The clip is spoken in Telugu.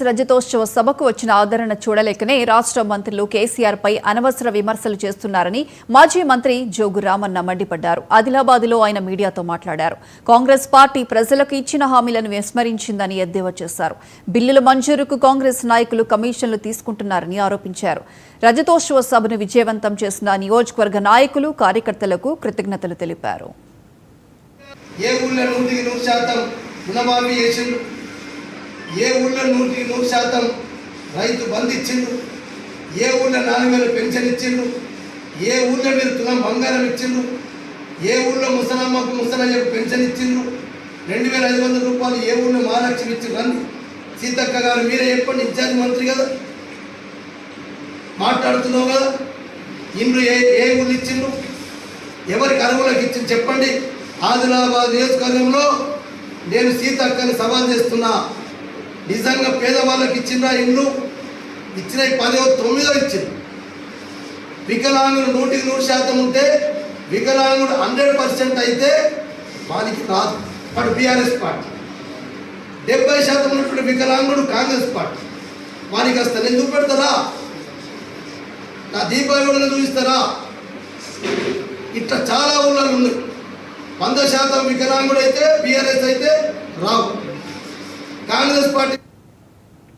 రజతోత్సవ సభకు వచ్చిన ఆదరణ చూడలేకనే రాష్ట్ర మంత్రులు కేసీఆర్ పై అనవసర విమర్శలు చేస్తున్నారని మాజీ మంత్రి జోగు రామన్న మండిపడ్డారు. ఆదిలాబాద్లో ఆయన మీడియాతో మాట్లాడారు. కాంగ్రెస్ పార్టీ ప్రజలకు ఇచ్చిన హామీలను విస్మరించిందని ఎద్దేవా చేశారు. బిల్లుల మంజూరుకు కాంగ్రెస్ నాయకులు కమిషన్లు తీసుకుంటున్నారని ఆరోపించారు. రజతోత్సవ సభను విజయవంతం చేసిన నియోజకవర్గ నాయకులు కార్యకర్తలకు కృతజ్ఞతలు తెలిపారు. ఏ ఊళ్ళో 100% రైతు బంధు ఇచ్చిండ్రు, ఏ ఊళ్ళో 4000 పెన్షన్ ఇచ్చిండ్రు, ఏ ఊళ్ళో మీరు తులం బంగారం ఇచ్చిండ్రు, ఏ ఊళ్ళో ముసలమ్మకు ముసలయ్యకు పెన్షన్ ఇచ్చిండ్రు, 2500 రూపాయలు ఏ ఊళ్ళో మహాలక్ష్మి ఇచ్చిండ్రు అని సీతక్క గారు మీరే చెప్పండి. ఇన్ఛార్జ్ మంత్రి కదా, మాట్లాడుతున్నావు కదా. ఇండ్రు ఏ ఊళ్ళు ఇచ్చిండ్రు, ఎవరికి అర్హులకు ఇచ్చింది చెప్పండి. ఆదిలాబాద్ నియోజకవర్గంలో నేను సీతక్కని సవాల్ చేస్తున్నా. నిజంగా పేదవాళ్ళకి ఇచ్చిన ఇల్లు ఇచ్చిన 10వ 9వ ఇచ్చింది. వికలాంగులు 100% ఉంటే వికలాంగుడు 100% అయితే వానికి రాదు. బట్ బీఆర్ఎస్ పార్టీ 70% ఉన్నటువంటి వికలాంగుడు కాంగ్రెస్ పార్టీ వానికి వస్తాను ఎందుకు పెడతారా? నా దీపావళి కూడా చూపిస్తారా? ఇట్లా చాలా ఊళ్ళలో ఉంది. 100% వికలాంగుడు అయితే బీఆర్ఎస్ అయితే రావు. కాంగ్రెస్ పార్టీ